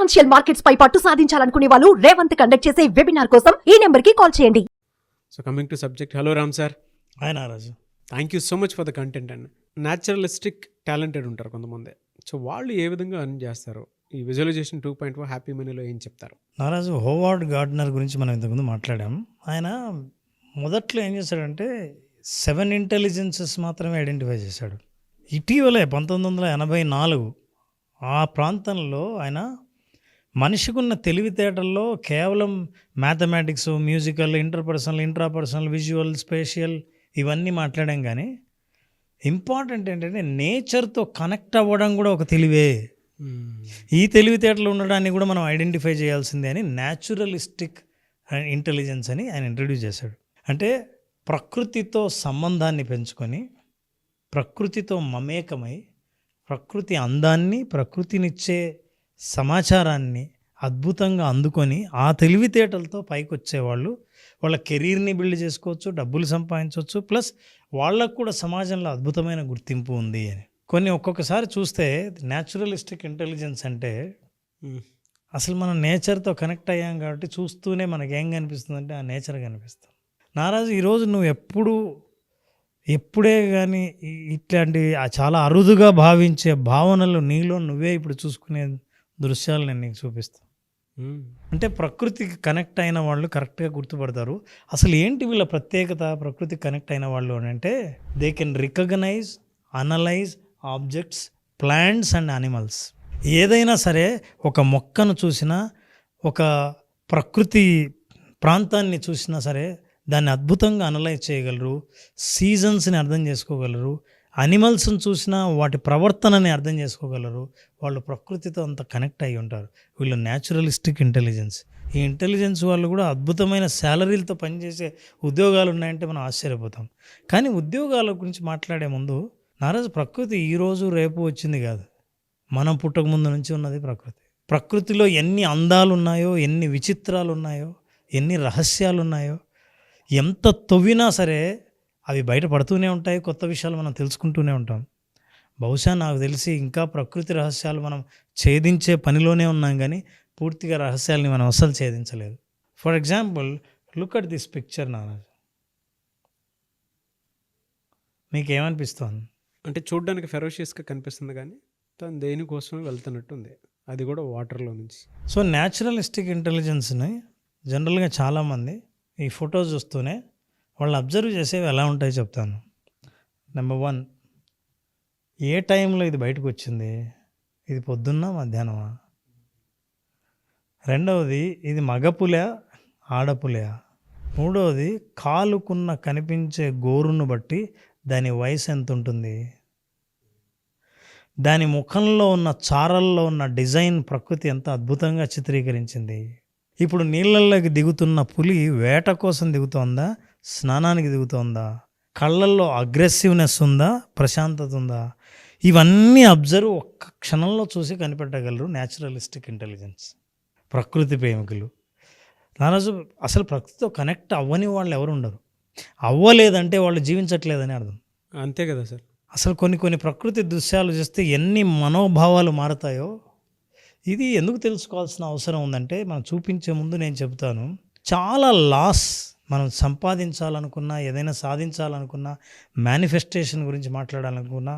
Financial markets పై పట్టు సాధించాలనుకునే వాళ్ళు Revanth conduct చేసే వెబినార్ కోసం ఈ నెంబర్ కి కాల్ చేయండి. So coming to subject, hello Ram sir. Hi Naraju. Thank you so much for the content and naturalistic talented ఉంటారు కొంతమంది. సో వాళ్ళు ఏ విధంగా అర్న్ చేస్తారు? ఈ విజువలైజేషన్ 2.0 హ్యాపీ మనీలో ఏం చెప్తారు? నారాజు, హోవార్డ్ గార్డ్నర్ గురించి మనం ఇంతకుముందు మాట్లాడాం. ఆయన మొదట్లో ఏం చేశాడంటే 7 ఇంటెలిజెన్సెస్ మాత్రమే ఐడెంటిఫై చేశాడు. ఇటీవలే 1984 ఆ ప్రాంతంలో ఆయన మనిషికున్న తెలివితేటల్లో కేవలం mathematics, musical, interpersonal, intrapersonal, visual, spatial ఇవన్నీ మాట్లాడాం. కానీ ఇంపార్టెంట్ ఏంటంటే నేచర్తో కనెక్ట్ అవ్వడం కూడా ఒక తెలివే. ఈ తెలివితేటలు ఉండడాన్ని కూడా మనం ఐడెంటిఫై చేయాల్సిందే అని న్యాచురలిస్టిక్ ఇంటెలిజెన్స్ అని ఆయన ఇంట్రడ్యూస్ చేశాడు. అంటే ప్రకృతితో సంబంధాన్ని పెంచుకొని, ప్రకృతితో మమేకమై, ప్రకృతి అందాన్ని, ప్రకృతినిచ్చే సమాచారాన్ని అద్భుతంగా అందుకొని ఆ తెలివితేటలతో పైకి వచ్చేవాళ్ళు వాళ్ళ కెరీర్ని బిల్డ్ చేసుకోవచ్చు, డబ్బులు సంపాదించవచ్చు, ప్లస్ వాళ్ళకు కూడా సమాజంలో అద్భుతమైన గుర్తింపు ఉంది అని. ఒక్కొక్కసారి చూస్తే న్యాచురలిస్టిక్ ఇంటెలిజెన్స్ అంటే అసలు మనం నేచర్తో కనెక్ట్ అయ్యాం కాబట్టి చూస్తూనే మనకి ఏం కనిపిస్తుంది అంటే ఆ నేచర్ కనిపిస్తుంది. నారాజు, ఈరోజు నువ్వు ఎప్పుడే కానీ ఇట్లాంటి చాలా అరుదుగా భావించే భావనలు నీలో నువ్వే ఇప్పుడు చూసుకునే దృశ్యాలు నేను నీకు చూపిస్తాను. అంటే ప్రకృతికి కనెక్ట్ అయిన వాళ్ళు కరెక్ట్గా గుర్తుపడతారు. అసలు ఏంటి వీళ్ళ ప్రత్యేకత? ప్రకృతికి కనెక్ట్ అయిన వాళ్ళు అని అంటే they can recognize, analyze objects, plants and animals. ఏదైనా సరే ఒక మొక్కను చూసినా, ఒక ప్రకృతి ప్రాంతాన్ని చూసినా సరే దాన్ని అద్భుతంగా అనలైజ్ చేయగలరు, సీజన్స్ని అర్థం చేసుకోగలరు, అనిమల్స్ని చూసినా వాటి ప్రవర్తనని అర్థం చేసుకోగలరు. వాళ్ళు ప్రకృతితో అంత కనెక్ట్ అయ్యి ఉంటారు. వీళ్ళు న్యాచురలిస్టిక్ ఇంటెలిజెన్స్. ఈ ఇంటెలిజెన్స్ వాళ్ళు కూడా అద్భుతమైన శాలరీలతో పనిచేసే ఉద్యోగాలు ఉన్నాయంటే మనం ఆశ్చర్యపోతాం. కానీ ఉద్యోగాల గురించి మాట్లాడే ముందు నారాజు, ప్రకృతి ఈరోజు రేపు వచ్చింది కాదు, మనం పుట్టక ముందు నుంచి ఉన్నది ప్రకృతి. ప్రకృతిలో ఎన్ని అందాలు ఉన్నాయో, ఎన్ని విచిత్రాలు ఉన్నాయో, ఎన్ని రహస్యాలు ఉన్నాయో, ఎంత తవ్వినా సరే అవి బయటపడుతూనే ఉంటాయి. కొత్త విషయాలు మనం తెలుసుకుంటూనే ఉంటాం. బహుశా నాకు తెలిసి ఇంకా ప్రకృతి రహస్యాలు మనం ఛేదించే పనిలోనే ఉన్నాం, కానీ పూర్తిగా రహస్యాలని మనం అస్సలు ఛేదించలేదు. For example, look at this picture Naraj. మీకేమనిపిస్తుంది? అంటే చూడడానికి ఫెరోషియస్గా కనిపిస్తుంది, కానీ తను దేనికోసమే వెళ్తున్నట్టు ఉంది, అది కూడా వాటర్లో నుంచి. సో న్యాచురలిస్టిక్ ఇంటెలిజెన్స్ని జనరల్గా చాలామంది ఈ ఫోటో చూస్తూనే వాళ్ళు అబ్జర్వ్ చేసేవి ఎలా ఉంటాయో చెప్తాను. నెంబర్ 1, ఏ టైంలో ఇది బయటకు వచ్చింది? ఇది పొద్దున్న, మధ్యాహ్నమా? రెండవది, ఇది మగపులే, ఆడపులే? మూడవది, కాలుకున్న కనిపించే గోరును బట్టి దాని వయసు ఎంత ఉంటుంది? దాని ముఖంలో ఉన్న చారల్లో ఉన్న డిజైన్ ప్రకృతి ఎంత అద్భుతంగా చిత్రీకరించింది. ఇప్పుడు నీళ్ళల్లోకి దిగుతున్న పులి వేట కోసం దిగుతోందా, స్నానానికి దిగుతోందా? కళ్ళల్లో అగ్రెసివ్నెస్ ఉందా, ప్రశాంతత ఉందా? ఇవన్నీ అబ్జర్వ్ ఒక్క క్షణంలో చూసి కనిపెట్టగలరు న్యాచురలిస్టిక్ ఇంటెలిజెన్స్ ప్రకృతి ప్రేమికులు. నారాజు, అసలు ప్రకృతితో కనెక్ట్ అవ్వని వాళ్ళు ఎవరు ఉండరు. అవ్వలేదంటే వాళ్ళు జీవించట్లేదని అర్థం. అంతే కదా సార్. అసలు కొన్ని ప్రకృతి దృశ్యాలు చూస్తే ఎన్ని మనోభావాలు మారతాయో ఇది ఎందుకు తెలుసుకోవాల్సిన అవసరం ఉందంటే, మనం చూపించే ముందు నేను చెబుతాను, చాలా లాస్ మనం సంపాదించాలనుకున్నా, ఏదైనా సాధించాలనుకున్నా, మేనిఫెస్టేషన్ గురించి మాట్లాడాలనుకున్నా,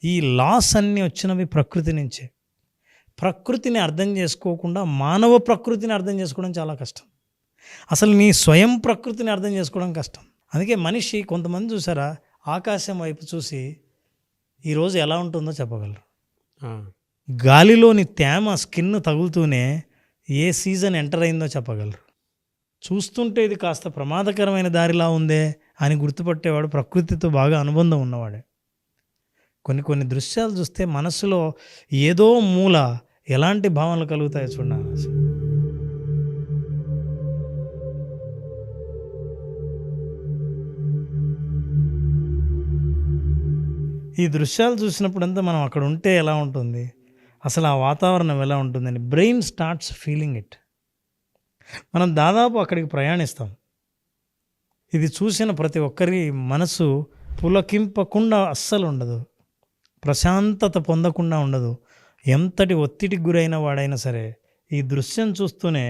ఈ లాస్ అన్నీ వచ్చినవి ప్రకృతి నుంచే. ప్రకృతిని అర్థం చేసుకోకుండా మానవ ప్రకృతిని అర్థం చేసుకోవడం చాలా కష్టం. అసలు నీ స్వయం ప్రకృతిని అర్థం చేసుకోవడం కష్టం. అందుకే మనిషి, కొంతమంది చూసారా, ఆకాశం వైపు చూసి ఈరోజు ఎలా ఉంటుందో చెప్పగలరు. గాలిలోని తేమ స్కిన్ తగులుతూనే ఏ సీజన్ ఎంటర్ అయిందో చెప్పగలరు. చూస్తుంటే ఇది కాస్త ప్రమాదకరమైన దారిలా ఉందే అని గుర్తుపట్టేవాడు ప్రకృతితో బాగా అనుబంధం ఉన్నవాడే. కొన్ని దృశ్యాలు చూస్తే మనసులో ఏదో మూల ఎలాంటి భావనలు కలుగుతాయో చూడాలి. ఈ దృశ్యాలు చూసినప్పుడంతా మనం అక్కడ ఉంటే ఎలా ఉంటుంది, అసలు ఆ వాతావరణం ఎలా ఉంటుందని బ్రెయిన్ స్టార్ట్స్ ఫీలింగ్ ఇట్. మనం దాదాపు అక్కడికి ప్రయాణిస్తాం. ఇది చూసిన ప్రతి ఒక్కరి మనసు పులకింపకుండా అస్సలు ఉండదు, ప్రశాంతత పొందకుండా ఉండదు. ఎంతటి ఒత్తిడికి గురైన వాడైనా సరే ఈ దృశ్యం చూస్తూనే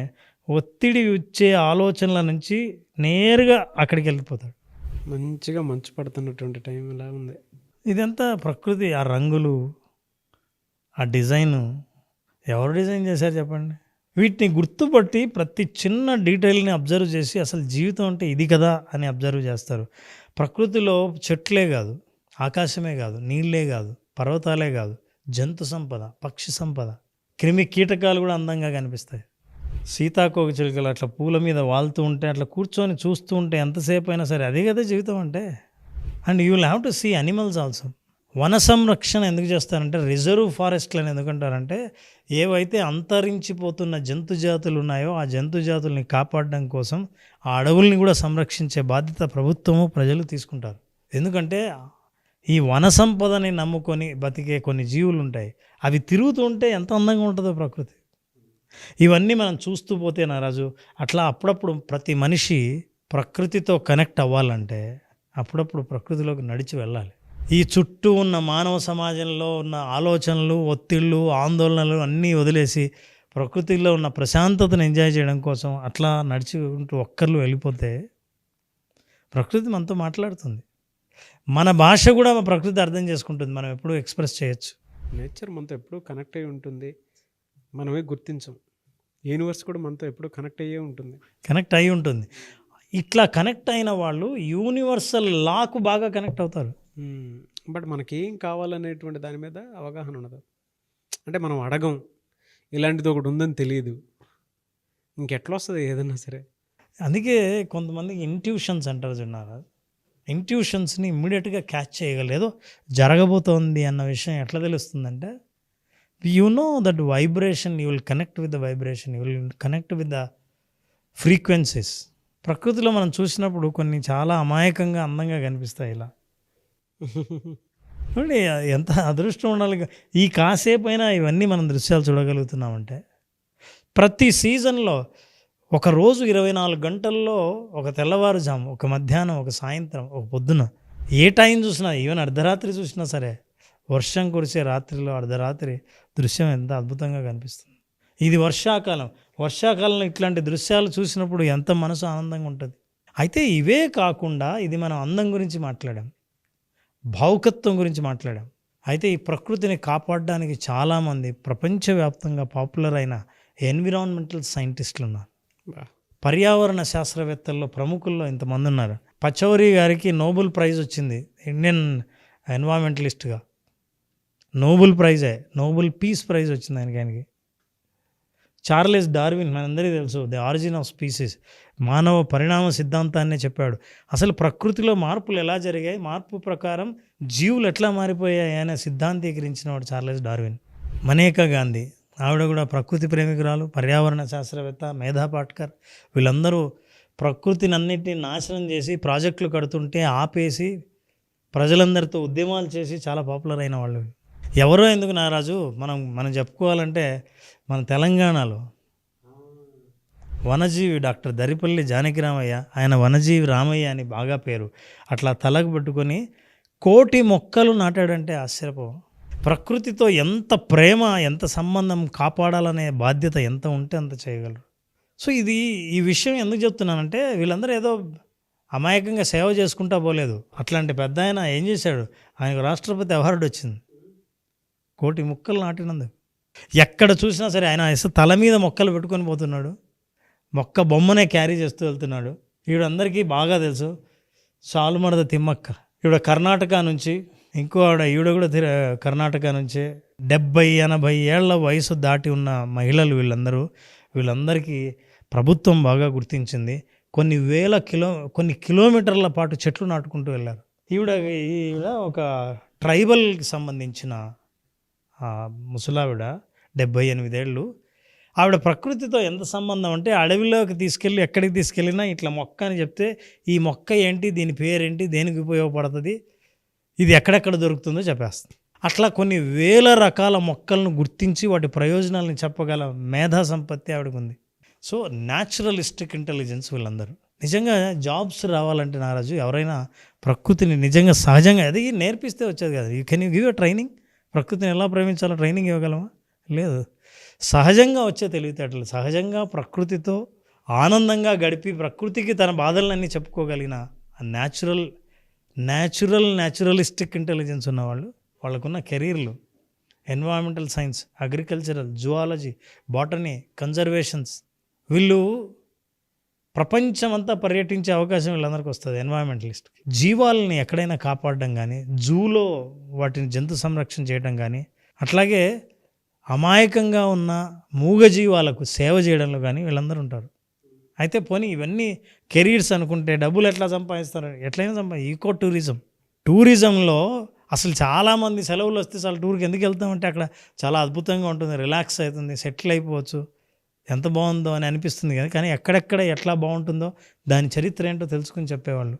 ఒత్తిడి ఇచ్చే ఆలోచనల నుంచి నేరుగా అక్కడికి వెళ్ళిపోతాడు. మంచిగా మంచు పడుతున్నటువంటి టైం ఇలా ఉంది. ఇదంతా ప్రకృతి, ఆ రంగులు, ఆ డిజైను ఎవరు డిజైన్ చేశారు చెప్పండి? వీటిని గుర్తుపట్టి ప్రతి చిన్న డీటెయిల్ని అబ్జర్వ్ చేసి అసలు జీవితం అంటే ఇది కదా అని అబ్జర్వ్ చేస్తారు. ప్రకృతిలో చెట్లే కాదు, ఆకాశమే కాదు, నీళ్ళే కాదు, పర్వతాలే కాదు, జంతు సంపద, పక్షి సంపద, క్రిమి కీటకాలు కూడా అందంగా కనిపిస్తాయి. సీతాకోక చిలుకలు అట్లా పూల మీద వాళ్తూ ఉంటే, అట్లా కూర్చొని చూస్తూ ఉంటే ఎంతసేపు అయినా సరే అదే కదా జీవితం అంటే. And you will have to see animals also. వన సంరక్షణ ఎందుకు చేస్తారంటే, రిజర్వ్ ఫారెస్ట్లను ఎందుకంటారంటే, ఏవైతే అంతరించిపోతున్న జంతు జాతులు ఉన్నాయో ఆ జంతు జాతుల్ని కాపాడడం కోసం ఆ అడవుల్ని కూడా సంరక్షించే బాధ్యత ప్రభుత్వము, ప్రజలు తీసుకుంటారు. ఎందుకంటే ఈ వన సంపదని నమ్ముకొని బతికే కొన్ని జీవులు ఉంటాయి, అవి తిరుగుతూ ఉంటే ఎంత అందంగా ఉంటుందో ప్రకృతి. ఇవన్నీ మనం చూస్తూ పోతే నారాజు, అట్లా అప్పుడప్పుడు ప్రతి మనిషి ప్రకృతితో కనెక్ట్ అవ్వాలంటే అప్పుడప్పుడు ప్రకృతిలోకి నడిచి వెళ్ళాలి. ఈ చుట్టూ ఉన్న మానవ సమాజంలో ఉన్న ఆలోచనలు, ఒత్తిళ్ళు, ఆందోళనలు అన్నీ వదిలేసి ప్రకృతిలో ఉన్న ప్రశాంతతను ఎంజాయ్ చేయడం కోసం అట్లా నడుచుకుంటూ ఒక్కర్లు వెళ్ళిపోతే ప్రకృతి మనతో మాట్లాడుతుంది. మన భాష కూడా ప్రకృతి అర్థం చేసుకుంటుంది, మనం ఎప్పుడూ ఎక్స్ప్రెస్ చేయొచ్చు. నేచర్ మనతో ఎప్పుడూ కనెక్ట్ అయ్యి ఉంటుంది, మనమే గుర్తించం. యూనివర్స్ కూడా మనతో ఎప్పుడూ కనెక్ట్ అయ్యే ఉంటుంది. కనెక్ట్ అయి ఉంటుంది. ఇట్లా కనెక్ట్ అయిన వాళ్ళు యూనివర్సల్ లాకు బాగా కనెక్ట్ అవుతారు. బట్ మనకేం కావాలనేటువంటి దాని మీద అవగాహన ఉండదు. అంటే మనం అడగం, ఇలాంటిది ఒకటి ఉందని తెలియదు, ఇంకెట్లా వస్తుంది ఏదన్నా సరే. అందుకే కొంతమందికి ఇంట్యూషన్స్ అంటారు చూడాలి. ఇంట్యూషన్స్ని ఇమ్మీడియట్గా క్యాచ్ చేయగలరు. జరగబోతోంది అన్న విషయం ఎట్లా తెలుస్తుందంటే, you know that vibration, you will connect with the vibration, you will connect with the frequencies. ప్రకృతిలో మనం చూసినప్పుడు కొన్ని చాలా అమాయకంగా అందంగా కనిపిస్తాయి. ఇలా చూడండి, ఎంత అదృష్టం ఉండాలి. ఈ కాసేపు అయినా ఇవన్నీ మనం దృశ్యాలు చూడగలుగుతున్నామంటే, ప్రతి సీజన్లో ఒక రోజు 24 గంటల్లో ఒక తెల్లవారుజాము, ఒక మధ్యాహ్నం, ఒక సాయంత్రం, ఒక పొద్దున, ఏ టైం చూసినా, ఈవెన్ అర్ధరాత్రి చూసినా సరే, వర్షం కురిసే రాత్రిలో అర్ధరాత్రి దృశ్యం ఎంత అద్భుతంగా కనిపిస్తుంది. ఇది వర్షాకాలం. వర్షాకాలంలో ఇట్లాంటి దృశ్యాలు చూసినప్పుడు ఎంత మనసు ఆనందంగా ఉంటుంది. అయితే ఇవే కాకుండా ఇది మనం అందం గురించి మాట్లాడాం, భావుకత్వం గురించి మాట్లాడాం. అయితే ఈ ప్రకృతిని కాపాడడానికి చాలామంది ప్రపంచవ్యాప్తంగా పాపులర్ అయిన ఎన్విరాన్మెంటల్ సైంటిస్టులు ఉన్నారు. పర్యావరణ శాస్త్రవేత్తల్లో ప్రముఖుల్లో ఇంతమంది ఉన్నారు. పచౌరీ గారికి నోబెల్ ప్రైజ్ వచ్చింది, ఇండియన్ ఎన్విరాన్మెంటలిస్ట్గా. నోబెల్ ప్రైజే, నోబెల్ పీస్ ప్రైజ్ వచ్చింది ఆయనకి. చార్లెస్ డార్విన్, మనందరికీ తెలుసు, ది ఆరిజిన్ ఆఫ్ స్పీసీస్, మానవ పరిణామ సిద్ధాంతాన్నే చెప్పాడు. అసలు ప్రకృతిలో మార్పులు ఎలా జరిగాయి, మార్పు ప్రకారం జీవులు ఎట్లా మారిపోయాయి అనే సిద్ధాంతీకరించిన వాడు చార్లెస్ డార్విన్. మనేకా గాంధీ, ఆవిడ కూడా ప్రకృతి ప్రేమికురాలు, పర్యావరణ శాస్త్రవేత్త, మేధా పాట్కర్. వీళ్ళందరూ ప్రకృతిని అన్నింటినీ నాశనం చేసి ప్రాజెక్టులు కడుతుంటే ఆపేసి ప్రజలందరితో ఉద్యమాలు చేసి చాలా పాపులర్ అయిన వాళ్ళు. ఎవరో ఎందుకు నారాజు, మనం చెప్పుకోవాలంటే మన తెలంగాణలో వనజీవి డాక్టర్ దరిపల్లి జానకిరామయ్య, ఆయన వనజీవి రామయ్య అని బాగా పేరు. అట్లా తలకు పట్టుకొని 1,000,000 మొక్కలు నాటాడంటే ఆశ్చర్యపో. ప్రకృతితో ఎంత ప్రేమ, ఎంత సంబంధం, కాపాడాలనే బాధ్యత ఎంత ఉంటే అంత చేయగలరు. సో ఈ విషయం ఎందుకు చెప్తున్నానంటే, వీళ్ళందరూ ఏదో అమాయకంగా సేవ చేసుకుంటా పోలేదు. అట్లాంటి పెద్ద ఆయన ఏం చేశాడు, ఆయనకు రాష్ట్రపతి అవార్డు వచ్చింది 1,000,000 మొక్కలు నాటినందుకు. ఎక్కడ చూసినా సరే ఆయన తల మీద మొక్కలు పెట్టుకొని పోతున్నాడు, మొక్క బొమ్మనే క్యారీ చేస్తూ వెళ్తున్నాడు. ఈవిడందరికీ బాగా తెలుసు, సాలుమరద తిమ్మక్క. ఈవిడ కర్ణాటక నుంచి, ఇంకో ఈవిడ కూడా కర్ణాటక నుంచే. 70-80 ఏళ్ల వయసు దాటి ఉన్న మహిళలు వీళ్ళందరికీ ప్రభుత్వం బాగా గుర్తించింది. కొన్ని కిలోమీటర్ల పాటు చెట్లు నాటుకుంటూ వెళ్ళారు. ఈవిడ ఒక ట్రైబల్కి సంబంధించిన ముసలావిడ, 78 ఏళ్ళు. ఆవిడ ప్రకృతితో ఎంత సంబంధం అంటే, అడవిలోకి తీసుకెళ్ళి ఎక్కడికి తీసుకెళ్ళినా ఇట్లా మొక్క అని చెప్తే, ఈ మొక్క ఏంటి, దీని పేరేంటి, దేనికి ఉపయోగపడుతుంది, ఇది ఎక్కడెక్కడ దొరుకుతుందో చెప్పేస్తుంది. అట్లా కొన్ని వేల రకాల మొక్కలను గుర్తించి వాటి ప్రయోజనాలను చెప్పగల మేధా సంపత్తి ఆవిడకు ఉంది. సో న్యాచురలిస్టిక్ ఇంటెలిజెన్స్ వీళ్ళందరూ. నిజంగా జాబ్స్ రావాలంటే నారాజు, ఎవరైనా ప్రకృతిని నిజంగా సహజంగా అది నేర్పిస్తే వచ్చేది కాదు. Can you give a training? ప్రకృతిని ఎలా ప్రేమించాలో ట్రైనింగ్ ఇవ్వగలమా? లేదు. సహజంగా వచ్చే తెలివితేటలు, సహజంగా ప్రకృతితో ఆనందంగా గడిపి ప్రకృతికి తన బాధలన్నీ చెప్పుకోగలిగిన న్యాచురలిస్టిక్ ఇంటెలిజెన్స్ ఉన్నవాళ్ళు, వాళ్ళకున్న కెరీర్లు environmental science, agricultural, zoology, botany, conservations, వీళ్ళు ప్రపంచమంతా పర్యటించే అవకాశం వీళ్ళందరికీ వస్తుంది. ఎన్వైరన్మెంటలిస్ట్ జీవాలని ఎక్కడైనా కాపాడడం కానీ, జూలో వాటిని జంతు సంరక్షణ చేయడం కానీ, అట్లాగే అమాయకంగా ఉన్న మూగజీవాలకు సేవ చేయడంలో కానీ వీళ్ళందరూ ఉంటారు. అయితే పోనీ ఇవన్నీ కెరీర్స్ అనుకుంటే డబ్బులు ఎట్లా సంపాదిస్తారు? ఎట్లయినా ఈకో టూరిజంలో అసలు చాలామంది సెలవులు వస్తే చాలా టూర్కి ఎందుకు వెళ్తామంటే అక్కడ చాలా అద్భుతంగా ఉంటుంది, రిలాక్స్ అవుతుంది, సెటిల్ అయిపోవచ్చు, ఎంత బాగుందో అని అనిపిస్తుంది. కానీ ఎక్కడెక్కడ ఎట్లా బాగుంటుందో దాని చరిత్ర ఏంటో తెలుసుకుని చెప్పేవాళ్ళు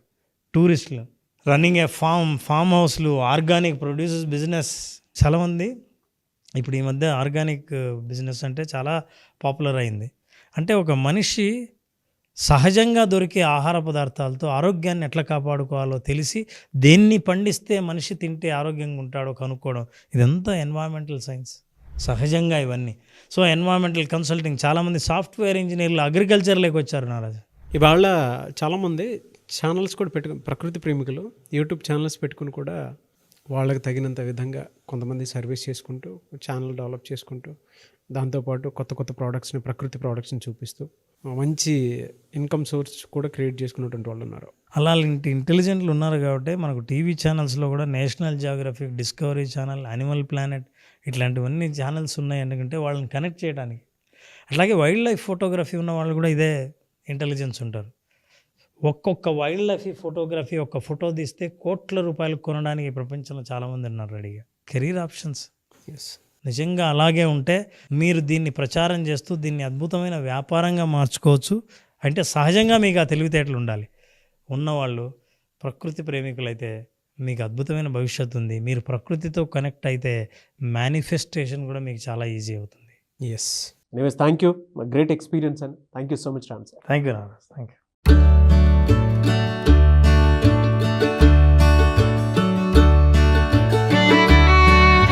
టూరిస్టులు. రన్నింగ్ ఏ ఫామ్ హౌస్లు, ఆర్గానిక్ ప్రొడ్యూసర్స్ బిజినెస్. చాలామంది ఇప్పుడు ఈ మధ్య ఆర్గానిక్ బిజినెస్ అంటే చాలా పాపులర్ అయింది. అంటే ఒక మనిషి సహజంగా దొరికే ఆహార పదార్థాలతో ఆరోగ్యాన్ని ఎట్లా కాపాడుకోవాలో తెలిసి దేన్ని పండిస్తే మనిషి తింటే ఆరోగ్యంగా ఉంటాడో కనుక్కోవడం, ఇదంతా ఎన్వైరన్మెంటల్ సైన్స్ సహజంగా ఇవన్నీ. సో ఎన్వైరన్మెంటల్ కన్సల్టింగ్, చాలామంది సాఫ్ట్వేర్ ఇంజనీర్లు అగ్రికల్చర్లోకి వచ్చారు నారాజు. ఇవాళ చాలామంది ఛానల్స్ కూడా పెట్టుకుని, ప్రకృతి ప్రేమికులు యూట్యూబ్ ఛానల్స్ పెట్టుకుని కూడా వాళ్ళకి తగినంత విధంగా కొంతమంది సర్వీస్ చేసుకుంటూ ఛానల్ డెవలప్ చేసుకుంటూ దాంతోపాటు కొత్త కొత్త ప్రోడక్ట్స్ని, ప్రకృతి ప్రోడక్ట్స్ని చూపిస్తూ మంచి ఇన్కమ్ సోర్స్ కూడా క్రియేట్ చేసుకున్నటువంటి వాళ్ళు ఉన్నారు. అలాంటి ఇంటెలిజెంట్లు ఉన్నారు కాబట్టి మనకు టీవీ ఛానల్స్లో కూడా national geographic, discovery channel, animal planet ఇట్లాంటివన్నీ ఛానల్స్ ఉన్నాయి. ఎందుకంటే వాళ్ళని కనెక్ట్ చేయడానికి. అట్లాగే వైల్డ్ లైఫ్ ఫోటోగ్రఫీ ఉన్న వాళ్ళు కూడా ఇదే ఇంటెలిజెన్స్ ఉంటారు. ఒక్కొక్క వైల్డ్ లైఫ్ ఫోటోగ్రఫీ ఒక్క ఫోటో తీస్తే కోట్ల రూపాయలు కొనడానికి ప్రపంచంలో చాలామంది ఉన్నారు రెడీగా. కెరీర్ ఆప్షన్స్ నిజంగా అలాగే ఉంటే మీరు దీన్ని ప్రచారం చేస్తూ దీన్ని అద్భుతమైన వ్యాపారంగా మార్చుకోవచ్చు. అంటే సహజంగా మీకు ఆ తెలివితేటలు ఉండాలి. ఉన్నవాళ్ళు ప్రకృతి ప్రేమికులైతే మీకు అద్భుతమైన భవిష్యత్తు ఉంది. మీరు ప్రకృతితో కనెక్ట్ అయితే మేనిఫెస్టేషన్ కూడా మీకు చాలా ఈజీ అవుతుంది. Yes, thank you. Great experience and thank you so much Ram sir. Thank you Naraj. Thank you.